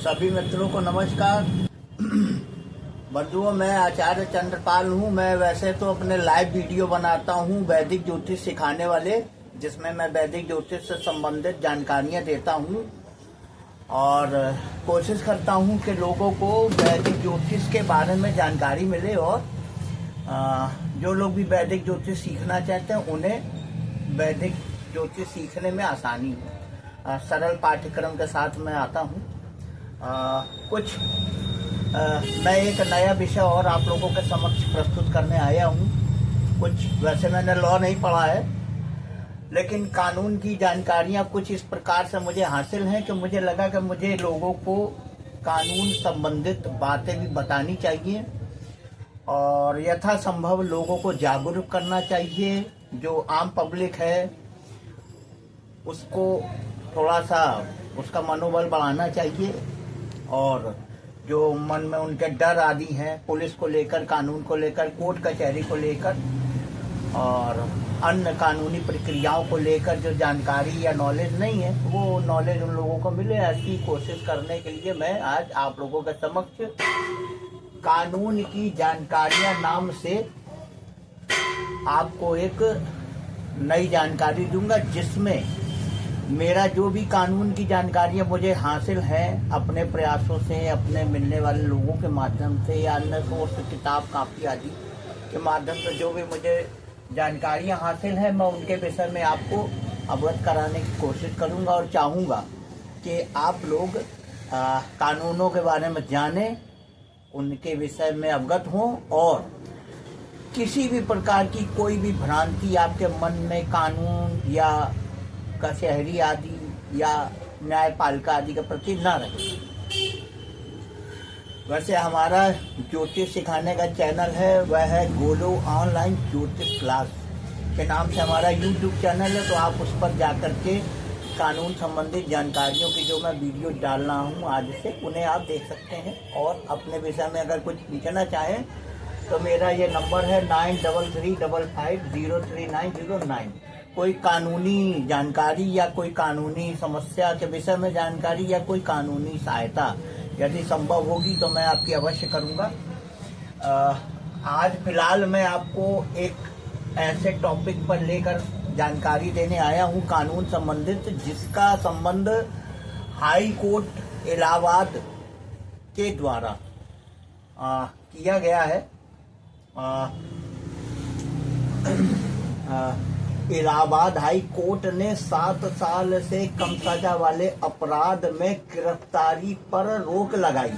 सभी मित्रों को नमस्कार। बंधुओं, मैं आचार्य चंद्रपाल हूँ। मैं वैसे तो अपने लाइव वीडियो बनाता हूँ वैदिक ज्योतिष सिखाने वाले, जिसमें मैं वैदिक ज्योतिष से संबंधित जानकारियाँ देता हूँ और कोशिश करता हूँ कि लोगों को वैदिक ज्योतिष के बारे में जानकारी मिले और जो लोग भी वैदिक ज्योतिष सीखना चाहते हैं उन्हें वैदिक ज्योतिष सीखने में आसानी हो। सरल पाठ्यक्रम के साथ मैं आता हूँ। मैं एक नया विषय और आप लोगों के समक्ष प्रस्तुत करने आया हूँ। वैसे मैंने लॉ नहीं पढ़ा है, लेकिन कानून की जानकारियाँ कुछ इस प्रकार से मुझे हासिल हैं कि मुझे लगा कि मुझे लोगों को कानून संबंधित बातें भी बतानी चाहिए और यथासंभव लोगों को जागरूक करना चाहिए। जो आम पब्लिक है उसको थोड़ा सा उसका मनोबल बढ़ाना चाहिए और जो मन में उनके डर आदि हैं पुलिस को लेकर, कानून को लेकर, कोर्ट कचहरी को लेकर और अन्य कानूनी प्रक्रियाओं को लेकर जो जानकारी या नॉलेज नहीं है वो नॉलेज उन लोगों को मिले, ऐसी कोशिश करने के लिए मैं आज आप लोगों के समक्ष कानून की जानकारियां नाम से आपको एक नई जानकारी दूंगा, जिसमें मेरा जो भी कानून की जानकारियां मुझे हासिल हैं अपने प्रयासों से, अपने मिलने वाले लोगों के माध्यम से या अन्य सोर्स, किताब, कापी आदि के माध्यम से जो भी मुझे जानकारियां हासिल हैं मैं उनके विषय में आपको अवगत कराने की कोशिश करूंगा और चाहूँगा कि आप लोग कानूनों के बारे में जानें, उनके विषय में अवगत हों और किसी भी प्रकार की कोई भी भ्रांति आपके मन में कानून या कचहरी आदि या न्यायपालिका आदि के प्रति न रहे। वैसे हमारा ज्योतिष सिखाने का चैनल है वह है गोलो ऑनलाइन ज्योतिष क्लास के नाम से हमारा यूट्यूब चैनल है, तो आप उस पर जाकर के कानून संबंधित जानकारियों की जो मैं वीडियो डाल रहा हूँ आज से उन्हें आप देख सकते हैं और अपने विषय में अगर कुछ पूछना चाहें तो मेरा ये नंबर है 9355503909। कोई कानूनी जानकारी या कोई कानूनी समस्या के विषय में जानकारी या कोई कानूनी सहायता यदि संभव होगी तो मैं आपकी अवश्य करूंगा। आज फिलहाल मैं आपको एक ऐसे टॉपिक पर लेकर जानकारी देने आया हूं कानून संबंधित, जिसका संबंध हाई कोर्ट इलाहाबाद के द्वारा किया गया है। इलाहाबाद हाई कोर्ट ने 7 साल से कम सजा वाले अपराध में गिरफ्तारी पर रोक लगाई।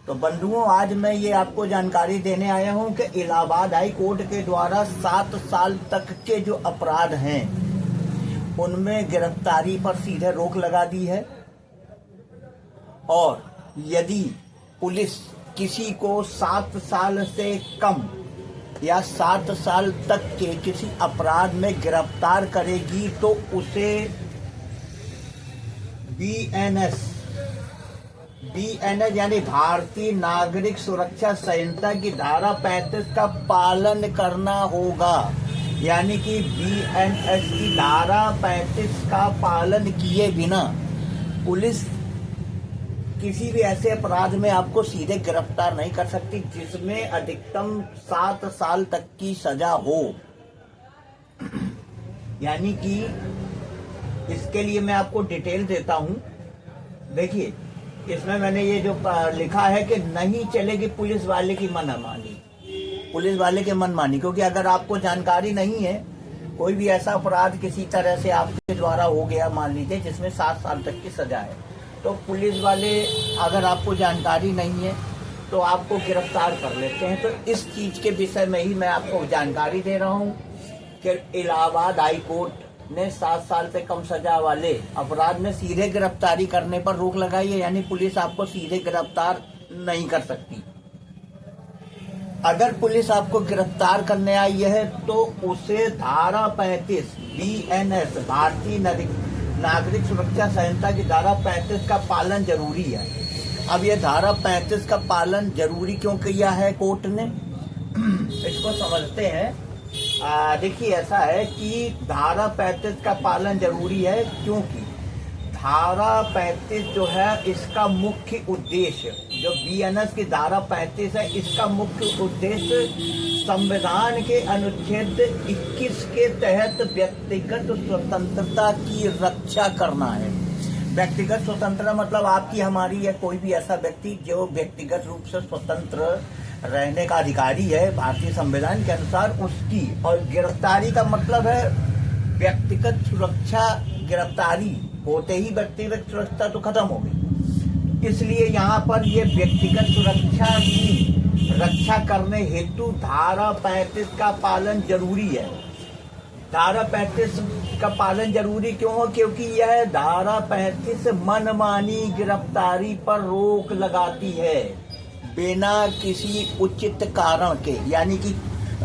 तो बंधुओं, आज मैं ये आपको जानकारी देने आया हूं कि इलाहाबाद हाई कोर्ट के द्वारा 7 साल तक के जो अपराध हैं उनमें गिरफ्तारी पर सीधे रोक लगा दी है और यदि पुलिस किसी को 7 साल से कम या 7 साल तक के किसी अपराध में गिरफ्तार करेगी तो उसे BNS यानी भारतीय नागरिक सुरक्षा संहिता की धारा 35 का पालन करना होगा। यानी कि BNS की धारा 35 का पालन किए बिना पुलिस किसी भी ऐसे अपराध में आपको सीधे गिरफ्तार नहीं कर सकती जिसमें अधिकतम 7 साल तक की सजा हो। यानी कि इसके लिए मैं आपको डिटेल देता हूं। देखिए, इसमें मैंने ये जो लिखा है कि नहीं चलेगी पुलिस वाले की मनमानी, पुलिस वाले के मनमानी, क्योंकि अगर आपको जानकारी नहीं है, कोई भी ऐसा अपराध किसी तरह से आपके द्वारा हो गया मान लीजिए जिसमें 7 साल तक की सजा है, तो पुलिस वाले अगर आपको जानकारी नहीं है तो आपको गिरफ्तार कर लेते हैं। तो इस चीज के विषय में ही मैं आपको जानकारी दे रहा हूं कि इलाहाबाद हाई कोर्ट ने 7 साल से कम सजा वाले अपराध में सीधे गिरफ्तारी करने पर रोक लगाई है। यानी पुलिस आपको सीधे गिरफ्तार नहीं कर सकती। अगर पुलिस आपको गिरफ्तार करने आई है तो उसे धारा 35 BNS भारतीय नागरिक सुरक्षा संहिता की धारा 35 का पालन जरूरी है। अब ये धारा 35 का पालन जरूरी क्यों किया है कोर्ट ने, इसको समझते हैं। देखिए, ऐसा है कि धारा 35 का पालन जरूरी है क्योंकि धारा 35 जो है इसका मुख्य उद्देश्य, जो बीएनएस की धारा 35 है, इसका मुख्य उद्देश्य संविधान के अनुच्छेद 21 के तहत व्यक्तिगत स्वतंत्रता की रक्षा करना है। व्यक्तिगत स्वतंत्रता मतलब आपकी, हमारी या कोई भी ऐसा व्यक्ति जो व्यक्तिगत रूप से स्वतंत्र रहने का अधिकारी है भारतीय संविधान के अनुसार, उसकी। और गिरफ्तारी का मतलब है व्यक्तिगत सुरक्षा। गिरफ्तारी होते ही व्यक्तिगत सुरक्षा तो खत्म हो गई, इसलिए यहाँ पर ये व्यक्तिगत सुरक्षा की रक्षा करने हेतु धारा 35 का पालन जरूरी है। धारा 35 का पालन जरूरी क्यों है? क्योंकि यह धारा 35 मनमानी गिरफ्तारी पर रोक लगाती है बिना किसी उचित कारण के। यानी कि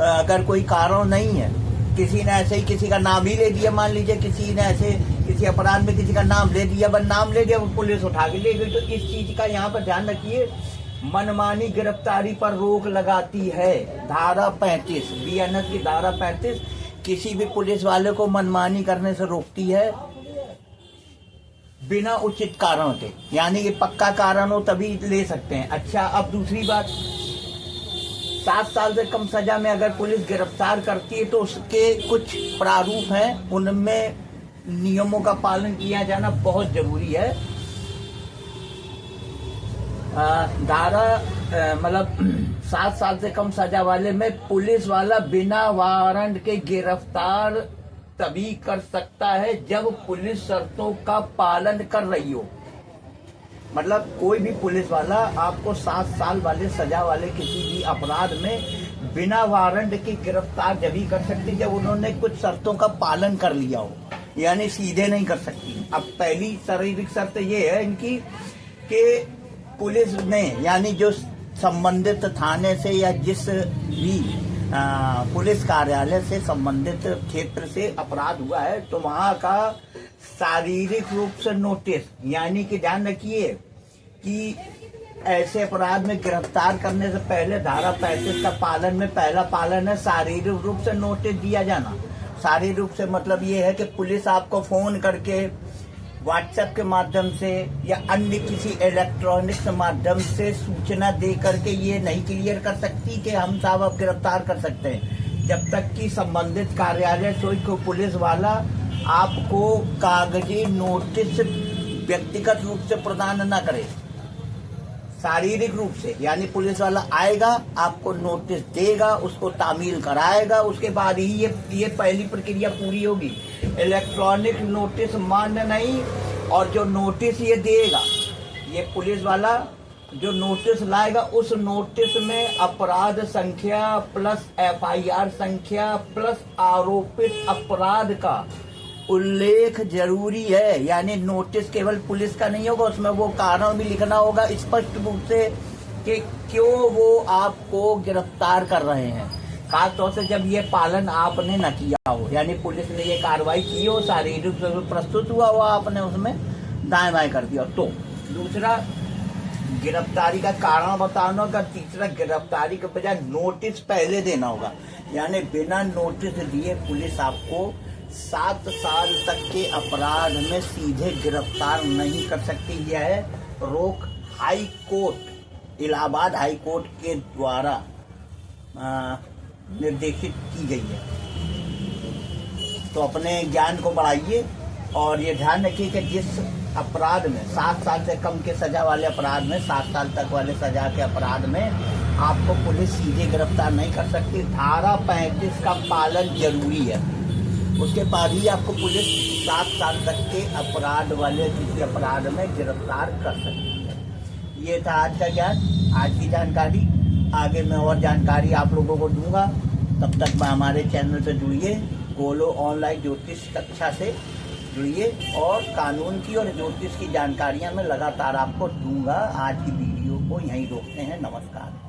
अगर कोई कारण नहीं है, किसी ने ऐसे ही किसी का नाम ही ले दिया, मान लीजिए किसी ने ऐसे किसी अपराध में किसी का नाम ले दिया, बस नाम ले दिया, पुलिस उठा के ले गई, तो इस चीज का यहाँ पर ध्यान रखिए। मनमानी गिरफ्तारी पर रोक लगाती है धारा 35, बीएनएस की धारा 35 किसी भी पुलिस वाले को मनमानी करने से रोकती है बिना उचित कारण के। यानी कि पक्का कारण हो तभी ले सकते हैं। अच्छा, अब दूसरी बात, 7 साल से कम सजा में अगर पुलिस गिरफ्तार करती है तो उसके कुछ प्रारूप हैं, उनमें नियमों का पालन किया जाना बहुत जरूरी है। धारा मतलब 7 साल से कम सजा वाले में पुलिस वाला बिना वारंट के गिरफ्तार तभी कर सकता है जब पुलिस शर्तों का पालन कर रही हो। मतलब कोई भी पुलिस वाला आपको 7 साल वाले सजा वाले किसी भी अपराध में बिना वारंट के गिरफ्तार जब ही कर सकती जब उन्होंने कुछ शर्तों का पालन कर लिया हो, यानी सीधे नहीं कर सकती। अब पहली शारीरिक शर्त ये है इनकी कि पुलिस ने, यानी जो संबंधित थाने से या जिस भी पुलिस कार्यालय से संबंधित क्षेत्र से अपराध हुआ है तो वहां का शारीरिक रूप से नोटिस, यानी कि ध्यान रखिए कि ऐसे अपराध में गिरफ्तार करने से पहले धारा 35 का पालन में पहला पालन है शारीरिक रूप से नोटिस दिया जाना। शारीरिक रूप से मतलब ये है कि पुलिस आपको फोन करके, व्हाट्सएप के माध्यम से या अन्य किसी इलेक्ट्रॉनिक्स माध्यम से सूचना दे करके ये नहीं क्लियर कर सकती कि हम साहब अब गिरफ्तार कर सकते हैं, जब तक कि संबंधित कार्यालय कोई पुलिस वाला आपको कागजी नोटिस व्यक्तिगत रूप से प्रदान न करे। शारीरिक रूप से यानी पुलिस वाला आएगा, आपको नोटिस देगा, उसको तामील कराएगा, उसके बाद ही ये पहली प्रक्रिया पूरी होगी। इलेक्ट्रॉनिक नोटिस मान्य नहीं, और जो नोटिस ये देगा, ये पुलिस वाला जो नोटिस लाएगा उस नोटिस में अपराध संख्या प्लस एफआईआर संख्या प्लस आरोपित अपराध का उल्लेख जरूरी है। यानी नोटिस केवल पुलिस का नहीं होगा, उसमें वो कारण भी लिखना होगा स्पष्ट रूप से कि क्यों वो आपको गिरफ्तार कर रहे हैं। खासतौर से जब ये पालन आपने न किया हो, यानी पुलिस ने ये कार्रवाई की हो, शारीरिक रूप से प्रस्तुत हुआ हो, आपने उसमें दाएं बाएं कर दिया। तो दूसरा गिरफ्तारी का कारण बताना होगा। तीसरा, गिरफ्तारी के बजाय नोटिस पहले देना होगा, यानी बिना नोटिस दिए पुलिस आपको 7 साल तक के अपराध में सीधे गिरफ्तार नहीं कर सकती। यह रोक high court, Allahabad high court के द्वारा निर्देशित की गई है। तो अपने ज्ञान को बढ़ाइए और ये ध्यान रखिए कि जिस अपराध में 7 साल से कम के सजा वाले अपराध में, 7 साल तक वाले सजा के अपराध में आपको पुलिस सीधे गिरफ्तार नहीं कर सकती। धारा 35 का पालन जरूरी है, उसके बाद ही आपको पुलिस 7 साल तक के अपराध वाले किसी अपराध में गिरफ्तार कर सकती है। ये था आज का ज्ञान, आज की जानकारी। आगे मैं और जानकारी आप लोगों को दूंगा, तब तक हमारे चैनल से जुड़िए। गोलो ऑनलाइन ज्योतिष कक्षा से जुड़िए और कानून की और ज्योतिष की जानकारियां मैं लगातार आपको दूंगा। आज की वीडियो को यहीं रोकते हैं। नमस्कार।